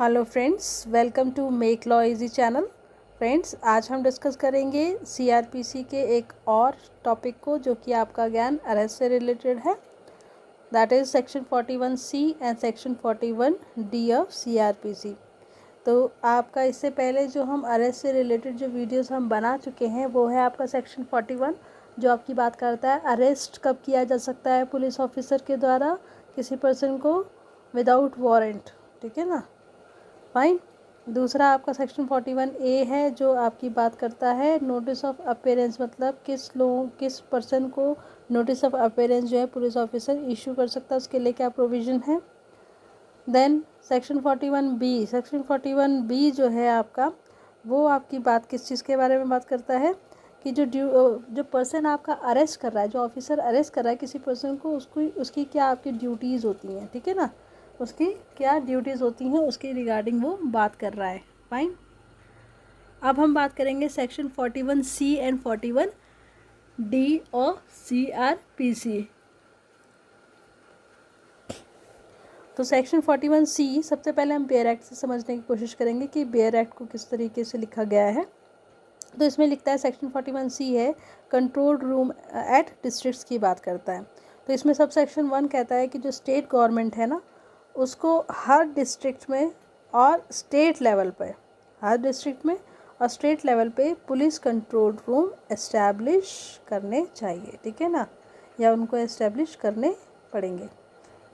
Hello friends, welcome to make law easy channel. Friends, आज हम discuss करेंगे CrPC के एक और टॉपिक को जो कि आपका ज्ञान अरेस्ट से रिलेटेड है। That is section 41C and section 41D of CrPC. तो आपका इससे पहले जो हम अरेस्ट से रिलेटेड जो वीडियोस हम बना चुके हैं वो है आपका सेक्शन 41, जो आपकी बात करता है अरेस्ट कब किया जा सकता है पुलिस ऑफिसर के द्वारा किसी पर्सन को विदाउट वारंट। ठीक है ना, फाइन। दूसरा आपका सेक्शन 41A है जो आपकी बात करता है नोटिस ऑफ अपीयरेंस, मतलब किस पर्सन को नोटिस ऑफ अपीयरेंस जो है पुलिस ऑफिसर इशू कर सकता है, उसके लिए क्या प्रोविज़न है। देन सेक्शन 41B जो है आपका, वो आपकी बात किस चीज़ के बारे में बात करता है कि जो पर्सन आपका अरेस्ट कर रहा है, जो ऑफिसर अरेस्ट कर रहा है किसी पर्सन को, उसकी क्या आपकी ड्यूटीज़ होती हैं। ठीक है ना, उसकी क्या ड्यूटीज़ होती हैं उसके रिगार्डिंग वो बात कर रहा है। फाइन। अब हम बात करेंगे सेक्शन 41C एंड 41D और CRPC। तो सेक्शन 41C सबसे पहले हम बेयर एक्ट से समझने की कोशिश करेंगे कि बेयर एक्ट को किस तरीके से लिखा गया है। तो इसमें लिखता है सेक्शन 41C है कंट्रोल रूम एट डिस्ट्रिक्ट्स की बात करता है। तो इसमें सब सेक्शन 1 कहता है कि जो स्टेट गवर्नमेंट है ना, उसको हर डिस्ट्रिक्ट में और स्टेट लेवल पे, हर डिस्ट्रिक्ट में और स्टेट लेवल पे पुलिस कंट्रोल रूम एस्टैब्लिश करने चाहिए। ठीक है ना, या उनको एस्टैब्लिश करने पड़ेंगे।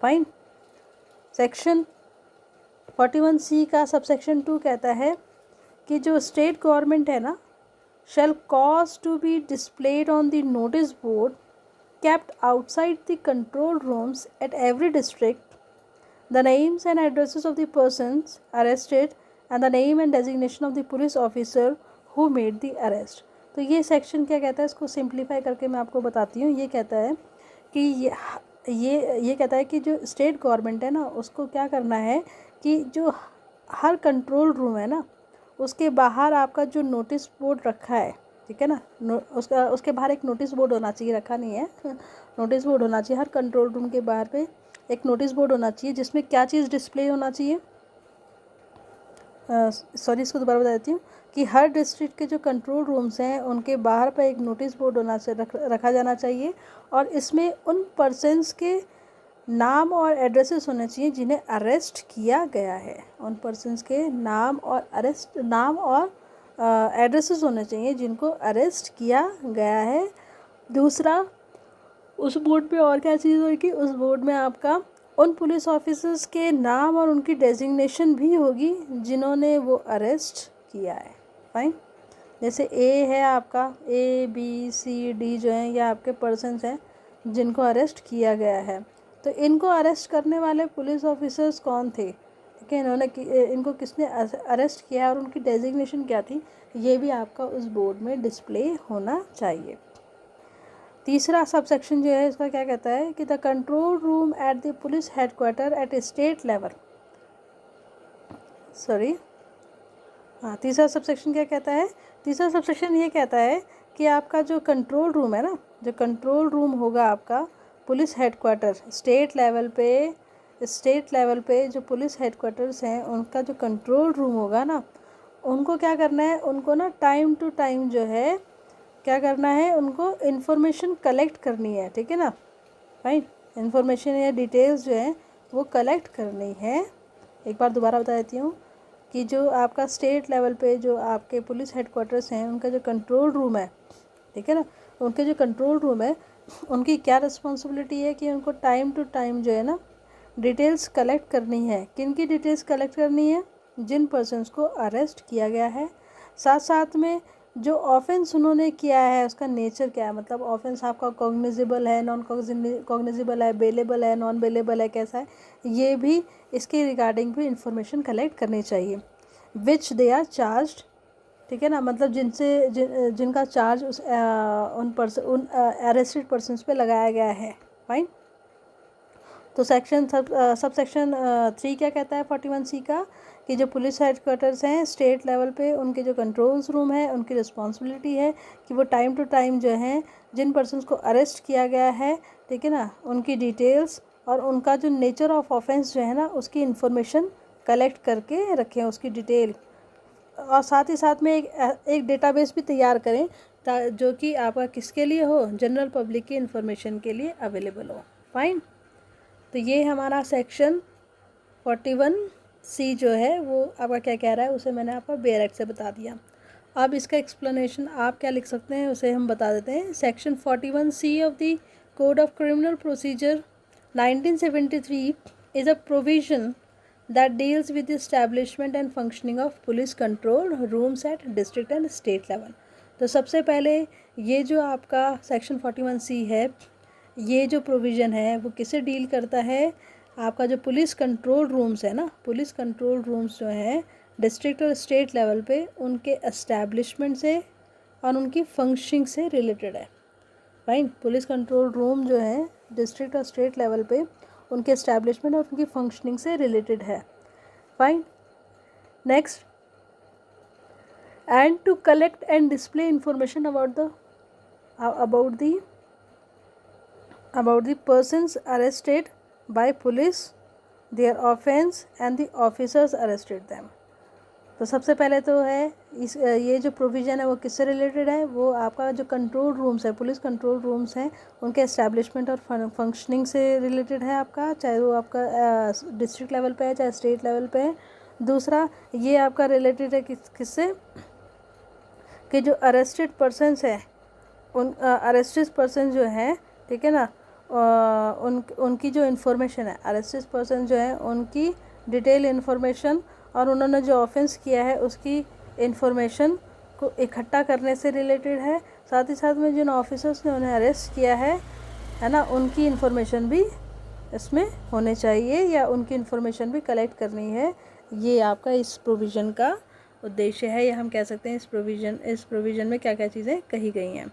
फाइन। सेक्शन 41C का सबसेक्शन 2 कहता है कि जो स्टेट गवर्नमेंट है ना, shall cause to be displayed on the notice board kept outside the control rooms at every district the names and addresses of the persons arrested and the name and designation of the police officer who made the arrest। तो ये section क्या कहता है, इसको simplify करके मैं आपको बताती हूँ। ये कहता है कि ये कहता है कि जो स्टेट गवर्नमेंट है ना, उसको क्या करना है कि जो हर कंट्रोल रूम है ना, उसके बाहर आपका जो नोटिस बोर्ड रखा है, ठीक है ना, उसके बाहर एक नोटिस बोर्ड होना चाहिए, रखा नहीं है नोटिस बोर्ड होना चाहिए। हर कंट्रोल रूम के बाहर पे एक नोटिस बोर्ड होना चाहिए जिसमें क्या चीज़ डिस्प्ले होना चाहिए। सॉरी, इसको दोबारा बता देती हूँ कि हर डिस्ट्रिक्ट के जो कंट्रोल रूम्स हैं उनके बाहर पर एक नोटिस बोर्ड रखा जाना चाहिए, और इसमें उन पर्सन्स के नाम और एड्रेसेस होने चाहिए जिन्हें अरेस्ट किया गया है। उन पर्सन्स के नाम और एड्रेसेस होने चाहिए जिनको अरेस्ट किया गया है। दूसरा, उस बोर्ड पे और क्या चीज़ होगी, उस बोर्ड में आपका उन पुलिस ऑफिसर्स के नाम और उनकी डेजिग्नेशन भी होगी जिन्होंने वो अरेस्ट किया है। फाइन। जैसे ए है आपका, ABCD जो हैं ये आपके पर्सन्स हैं जिनको अरेस्ट किया गया है। तो इनको अरेस्ट करने वाले पुलिस ऑफिसर्स कौन थे, ठीक है, इनको किसने अरेस्ट किया और उनकी डेजिग्नेशन क्या थी, ये भी आपका उस बोर्ड में डिस्प्ले होना चाहिए। तीसरा सबसेक्शन जो है इसका क्या कहता है कि the control room at the police headquarter at state level, तीसरा सबसेक्शन क्या कहता है, तीसरा सबसेक्शन ये कहता है कि आपका जो कंट्रोल रूम है ना, जो कंट्रोल रूम होगा आपका पुलिस हेडक्वार्टर स्टेट लेवल पे जो पुलिस हेडक्वार्टर्स हैं उनका जो कंट्रोल रूम होगा ना, उनको क्या करना है, उनको ना टाइम टू टाइम जो है क्या करना है, उनको इन्फॉर्मेशन कलेक्ट करनी है। ठीक है ना, फाइन। इन्फॉर्मेशन या डिटेल्स जो है वो कलेक्ट करनी है। एक बार दोबारा बता देती हूँ कि जो आपका स्टेट लेवल पे जो आपके पुलिस हेडक्वार्टर्स हैं उनका जो कंट्रोल रूम है, ठीक है ना, उनके जो कंट्रोल रूम है उनकी क्या रिस्पॉन्सिबिलिटी है कि उनको टाइम टू टाइम जो है ना डिटेल्स कलेक्ट करनी है। किन की डिटेल्स कलेक्ट करनी है, जिन पर्सन्स को अरेस्ट किया गया है, साथ साथ में जो ऑफेंस उन्होंने किया है उसका नेचर क्या है, मतलब ऑफेंस आपका कॉग्निजेबल है, नॉन कॉग्निजेबल है, बेलेबल है, नॉन बेलेबल है, कैसा है, ये भी इसके रिगार्डिंग भी इंफॉर्मेशन कलेक्ट करनी चाहिए। विच दे आर चार्ज्ड, ठीक है ना, मतलब जिनका चार्ज उन अरेस्टेड पर्सन्स पे लगाया गया है। फाइन। तो सब सेक्शन 3 क्या कहता है 41C का कि जो पुलिस हेडक्वार्टर्स हैं स्टेट लेवल पे उनके जो कंट्रोल्स रूम है उनकी रिस्पॉन्सिबिलिटी है कि वो टाइम टू टाइम जो है जिन पर्सन्स को अरेस्ट किया गया है, ठीक है ना, उनकी डिटेल्स और उनका जो नेचर ऑफ ऑफेंस जो है ना उसकी इन्फॉर्मेशन कलेक्ट करके रखें उसकी डिटेल, और साथ ही साथ में एक डेटाबेस भी तैयार करें जो कि आपका किसके लिए हो, जनरल पब्लिक की इन्फॉर्मेशन के लिए अवेलेबल हो। फाइन। तो ये हमारा सेक्शन 41C जो है वो आपका क्या कह रहा है उसे मैंने आपको बेयर एक्ट से बता दिया। अब इसका एक्सप्लेनेशन आप क्या लिख सकते हैं उसे हम बता देते हैं। Section 41C of the code of criminal procedure 1973 is a provision that deals with the establishment and functioning of police control rooms at district and state level। तो सबसे पहले ये जो आपका सेक्शन 41C है, ये जो प्रोविज़न है वो किसे डील करता है, आपका जो पुलिस कंट्रोल रूम्स है ना, पुलिस कंट्रोल रूम्स जो हैं डिस्ट्रिक्ट और स्टेट लेवल पे, उनके एस्टैब्लिशमेंट से और उनकी फंक्शनिंग से रिलेटेड है। फाइन। पुलिस कंट्रोल रूम जो है डिस्ट्रिक्ट और स्टेट लेवल पे उनके एस्टैब्लिशमेंट और उनकी फंक्शनिंग से रिलेटेड है। Fine. Next, and to collect and display information about the persons arrested by police, their offense and the officers arrested them। तो सबसे पहले तो है ये जो प्रोविज़न है वो किससे रिलेटेड है, वो आपका जो कंट्रोल रूम्स है, पुलिस कंट्रोल रूम्स हैं, उनके एस्टैब्लिशमेंट और फंक्शनिंग से रिलेटेड है आपका, चाहे वो आपका डिस्ट्रिक्ट लेवल पे है चाहे स्टेट लेवल पे है। दूसरा, ये आपका रिलेटेड है किससे, कि जो अरेस्टेड पर्सनस है, उन अरेस्टेड पर्सन जो हैं, ठीक है ना, उनकी जो इन्फॉर्मेशन है, अरेस्टेड पर्सन जो है उनकी डिटेल इन्फॉर्मेशन और उन्होंने जो ऑफेंस किया है उसकी इन्फॉर्मेशन को इकट्ठा करने से रिलेटेड है। साथ ही साथ में जिन ऑफिसर्स ने उन्हें अरेस्ट किया है ना, उनकी इन्फॉर्मेशन भी इसमें होने चाहिए या उनकी इन्फॉर्मेशन भी कलेक्ट करनी है। ये आपका इस प्रोविज़न का उद्देश्य है, या हम कह सकते हैं इस प्रोविज़न में क्या क्या चीज़ें कही गई हैं।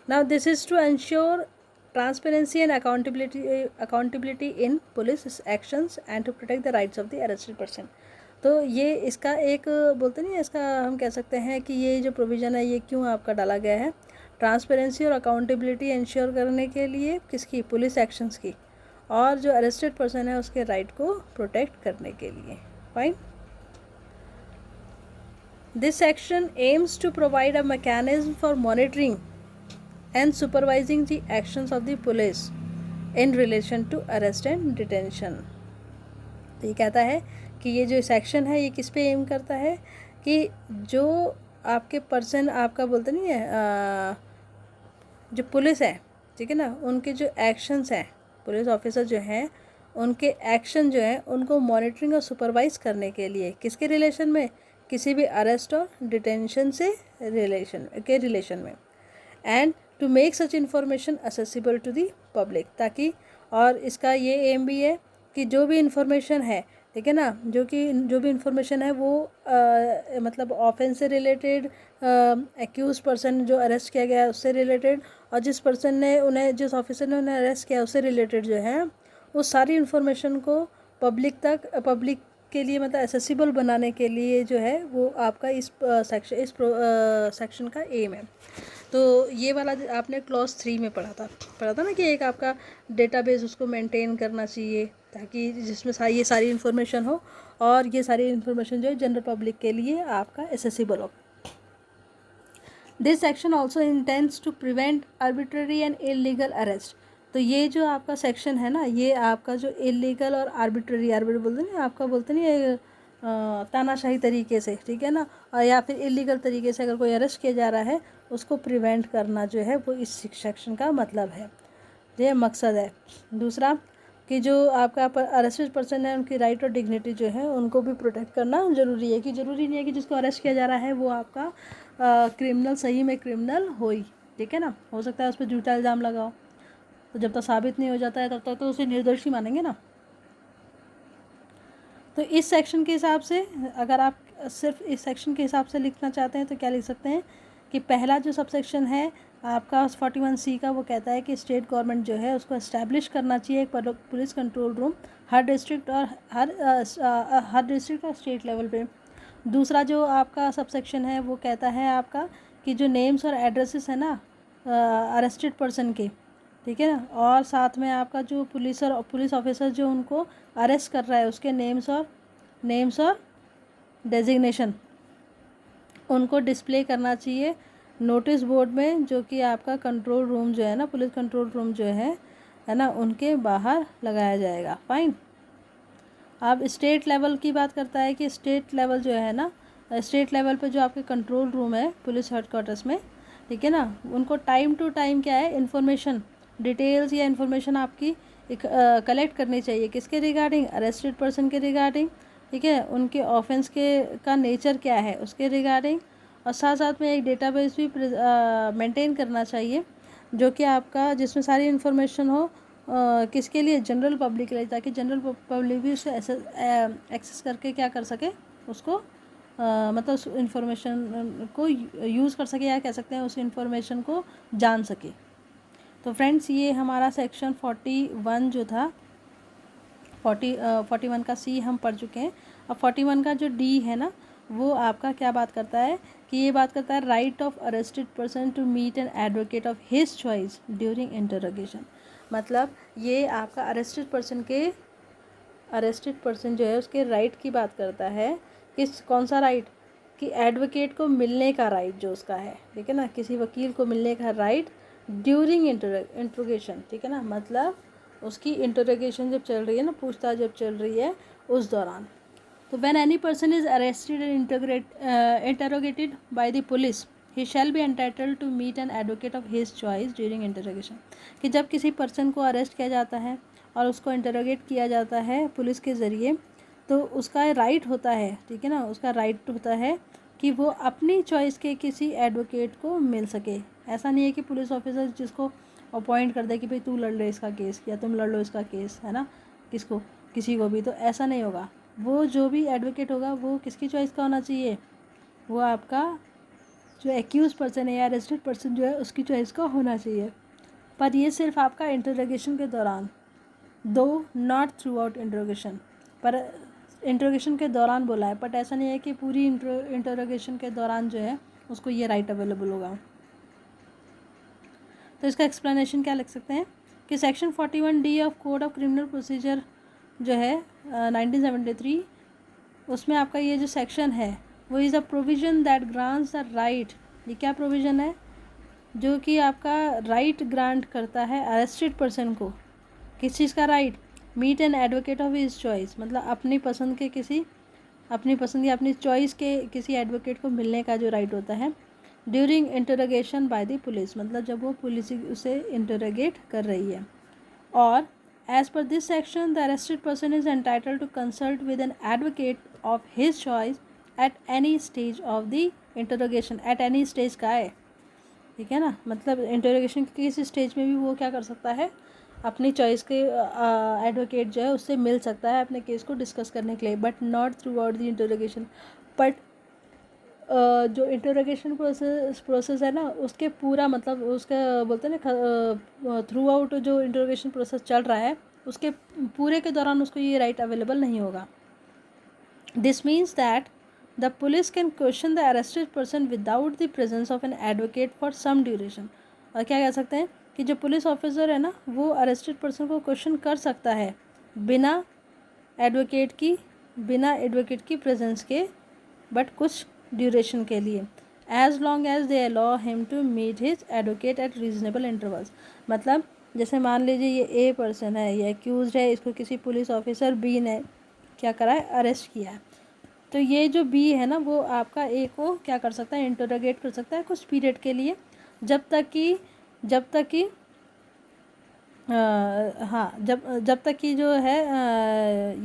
Now this is to ensure transparency and accountability in police actions and to protect the rights of the arrested person. तो ये इसका एक बोलते नहीं है, इसका हम कह सकते हैं कि ये जो प्रोविज़न है ये क्यों आपका डाला गया है, ट्रांसपेरेंसी और अकाउंटेबिलिटी इंश्योर करने के लिए, किसकी, पुलिस एक्शंस की, और जो अरेस्टेड पर्सन है उसके राइट को प्रोटेक्ट करने के लिए। Fine. This section aims to provide a mechanism for monitoring and supervising the actions of the police in relation to arrest and detention. तो ये कहता है कि ये जो सेक्शन है ये किस पे एम करता है, कि जो आपके पर्सन आपका बोलते नहीं है, जो पुलिस है, ठीक है ना, उनके जो एक्शंस हैं, पुलिस ऑफिसर जो हैं उनके एक्शन जो हैं उनको मॉनिटरिंग और सुपरवाइज करने के लिए, किसके रिलेशन में, किसी भी अरेस्ट और डिटेंशन से रिलेशन में, and to make such information accessible to the public, ताकि, और इसका ये एम भी है कि जो भी इंफॉर्मेशन है, ठीक है ना, जो भी इंफॉर्मेशन है वो मतलब ऑफेंस से रिलेटेड, एक्यूज पर्सन जो अरेस्ट किया गया है उससे रिलेटेड, और जिस ऑफिसर ने उन्हें अरेस्ट किया उससे रिलेटेड जो है, उस सारी इन्फॉर्मेशन को पब्लिक के लिए मतलब एक्सेसिबल बनाने के लिए जो है वो आपका इस सेक्शन का एम है। तो ये वाला आपने क्लॉज 3 में पढ़ा था ना, कि एक आपका डेटाबेस उसको मेंटेन करना चाहिए ताकि जिसमें ये सारी इन्फॉर्मेशन हो, और ये सारी इन्फॉर्मेशन जो है जनरल पब्लिक के लिए आपका एक्सेसिबल हो। This section also intends to prevent arbitrary and illegal arrest. तो ये जो आपका सेक्शन है ना, ये आपका जो इलीगल और आर्बिट्ररी बोलते नहीं, आपका बोलते नहीं तानाशाही तरीके से, ठीक है ना, और या फिर इलीगल तरीके से अगर कोई अरेस्ट किया जा रहा है उसको प्रिवेंट करना जो है वो इस सेक्शन का मतलब है, ये मकसद है। दूसरा, कि जो आपका अरेस्टेड पर्सन है उनकी राइट और डिग्निटी जो है उनको भी प्रोटेक्ट करना ज़रूरी है, कि ज़रूरी नहीं है कि जिसको अरेस्ट किया जा रहा है वो आपका क्रिमिनल, सही में क्रिमिनल हो ही, ठीक है ना, हो सकता है उस पर झूठा इल्ज़ाम लगाओ, तो जब तक साबित नहीं हो जाता है तब तक तो उसे निर्दोष ही मानेंगे ना। तो इस सेक्शन के हिसाब से, अगर आप सिर्फ इस सेक्शन के हिसाब से लिखना चाहते हैं तो क्या लिख सकते हैं, कि पहला जो सब सेक्शन है आपका 41C का, वो कहता है कि स्टेट गवर्नमेंट जो है उसको इस्टेब्लिश करना चाहिए एक पुलिस कंट्रोल रूम हर डिस्ट्रिक्ट और स्टेट लेवल पे। दूसरा जो आपका सब सेक्शन है वो कहता है आपका कि जो नेम्स और एड्रेसेस है ना अरेस्टेड पर्सन के, ठीक है ना, और साथ में आपका जो पुलिस ऑफिसर जो उनको अरेस्ट कर रहा है उसके नेम्स और नेम्स और डेजिग्नेशन उनको डिस्प्ले करना चाहिए नोटिस बोर्ड में, जो कि आपका कंट्रोल रूम जो है ना, पुलिस कंट्रोल रूम जो है ना, उनके बाहर लगाया जाएगा। फाइन। अब स्टेट लेवल की बात करता है कि स्टेट लेवल जो है ना, स्टेट लेवल पे जो आपके कंट्रोल रूम है पुलिस हेडक्वार्टर्स में, ठीक है ना, उनको टाइम टू टाइम क्या है, इन्फॉर्मेशन, डिटेल्स या इन्फॉर्मेशन आपकी कलेक्ट करनी चाहिए। किसके रिगार्डिंग? अरेस्टेड पर्सन के रिगार्डिंग, ठीक है, उनके ऑफेंस के का नेचर क्या है उसके रिगार्डिंग, और साथ साथ में एक डेटाबेस भी मेंटेन करना चाहिए जो कि आपका, जिसमें सारी इन्फॉर्मेशन हो, किसके लिए? जनरल पब्लिक के लिए, ताकि जनरल पब्लिक भी उसे एक्सेस करके क्या कर सके, उसको मतलब उस इंफॉर्मेशन को यूज़ कर सके, या कह सकते हैं उस इंफॉर्मेशन को जान सके। तो फ्रेंड्स, ये हमारा सेक्शन 41 जो था, 41 का सी हम पढ़ चुके हैं। अब 41 का जो डी है ना, वो आपका क्या बात करता है कि ये बात करता है right of arrested person to meet an advocate of his choice during interrogation. मतलब ये आपका अरेस्टेड पर्सन जो है उसके राइट की बात करता है। कौन सा राइट? कि एडवोकेट को मिलने का राइट जो उसका है, ठीक है ना, किसी वकील को मिलने का राइट ड्यूरिंग इंट्रोगेशन, ठीक है ना, मतलब उसकी इंटरोगेशन जब चल रही है ना, पूछताछ जब चल रही है उस दौरान। तो when any person is arrested and interrogated by the police, he shall be entitled to meet an advocate of his choice during interrogation. कि जब किसी पर्सन को अरेस्ट किया जाता है और उसको इंटरोगेट किया जाता है पुलिस के ज़रिए, तो उसका राइट होता है, ठीक है ना, उसका राइट होता है कि वो अपनी चॉइस के किसी एडवोकेट को मिल सके। ऐसा नहीं है कि पुलिस ऑफिसर जिसको अपॉइंट कर दे कि भाई तू लड़ ले इसका केस या तुम लड़ लो इसका केस, है ना, किसी को भी, तो ऐसा नहीं होगा। वो जो भी एडवोकेट होगा वो किसकी चॉइस का होना चाहिए? वो आपका जो एक्यूज पर्सन है या अरेस्टेड पर्सन जो है उसकी चॉइस का होना चाहिए। पर ये सिर्फ आपका इंटरोगेशन के दौरान, दो नॉट थ्रू आउट इंटरोगेशन, पर इंटरोगेशन के दौरान बोला है, बट ऐसा नहीं है कि पूरी इंटरोगेशन के दौरान जो है उसको ये राइट अवेलेबल होगा। तो इसका एक्सप्लेनेशन क्या लिख सकते हैं कि section 41D of code of criminal procedure जो है 1973, उसमें आपका ये जो सेक्शन है वो is a provision that grants the right. ये क्या प्रोविज़न है? जो कि आपका राइट ग्रांट करता है अरेस्टेड पर्सन को। किस चीज़ का right? Meet an advocate of his choice, मतलब अपनी पसंद या अपनी चॉइस के किसी एडवोकेट को मिलने का जो राइट होता है during interrogation bye the police, मतलब जब वो पुलिस उसे इंटरोगेट कर रही है। और as per this section the arrested person is entitled to consult with an advocate of his choice at any stage of the interrogation. At any stage का है, ठीक है ना, मतलब इंटरोगेशन के किसी स्टेज में भी वो क्या कर सकता है, अपनी चॉइस के एडवोकेट जो है उससे मिल सकता है अपने केस को डिस्कस करने के लिए, but not through out the interrogation. But जो इंटरोगेशन प्रोसेस है ना, उसके पूरा मतलब उसका बोलते हैं ना, थ्रू आउट जो इंटरोगेशन प्रोसेस चल रहा है उसके पूरे के दौरान उसको ये राइट अवेलेबल नहीं होगा। This means that the police can question the arrested person without the presence of an advocate for some duration. और क्या कह सकते हैं कि जो पुलिस ऑफिसर है ना, वो अरेस्टेड पर्सन को क्वेश्चन कर सकता है बिना एडवोकेट की प्रेजेंस के, बट कुछ ड्यूरेशन के लिए, as long as they allow him to meet his advocate at reasonable intervals. मतलब जैसे मान लीजिए ये ए पर्सन है, ये एक्यूज है, इसको किसी पुलिस ऑफिसर बी ने क्या करा है, अरेस्ट किया है। तो ये जो बी है ना, वो आपका ए को क्या कर सकता है, इंटरोगेट कर सकता है कुछ पीरियड के लिए, जब तक कि जब तक कि जो है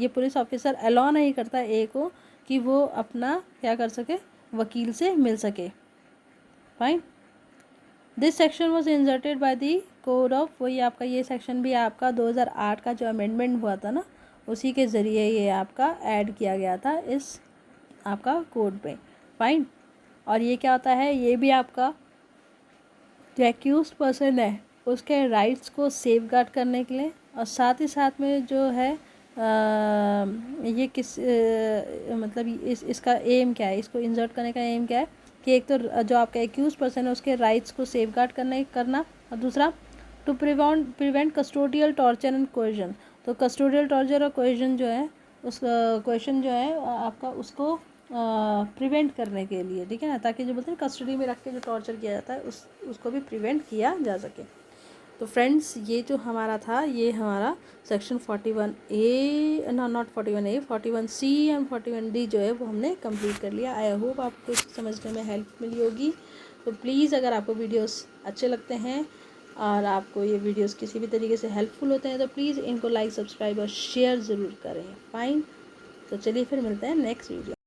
ये पुलिस ऑफिसर अलाउ नहीं करता ए को कि वो अपना क्या कर सके, वकील से मिल सके। Fine. This section was inserted by the code of, वही आपका ये सेक्शन भी आपका 2008 का जो अमेंडमेंट हुआ था ना, उसी के ज़रिए ये आपका ऐड किया गया था इस आपका कोड पे। फाइन। और ये क्या होता है, ये भी आपका जो एक्यूज पर्सन है उसके राइट्स को सेफगार्ड करने के लिए, और साथ ही साथ में जो है ये मतलब इसका एम क्या है, इसको इंसर्ट करने का एम क्या है कि एक तो जो आपका एक्यूज पर्सन है उसके राइट्स को सेफगार्ड करना, और दूसरा to prevent custodial torture and coercion. तो कस्टोडियल टॉर्चर और कोएजन जो है उस क्वेश्चन जो है आपका उसको प्रिवेंट करने के लिए, ठीक है ना, ताकि जो बोलते हैं कस्टडी में रख के जो टॉर्चर किया जाता है उसको भी प्रिवेंट किया जा सके। तो फ्रेंड्स ये जो हमारा था, ये हमारा section 41A not 41A 41C and 41D जो है वो हमने कंप्लीट कर लिया। आई होप आपको इसको समझने में हेल्प मिली होगी। तो प्लीज़ अगर आपको वीडियोस अच्छे लगते हैं और आपको ये वीडियोस किसी भी तरीके से हेल्पफुल होते हैं तो प्लीज़ इनको लाइक, सब्सक्राइब और शेयर ज़रूर करें। फाइन, तो चलिए फिर मिलते हैं नेक्स्ट वीडियो।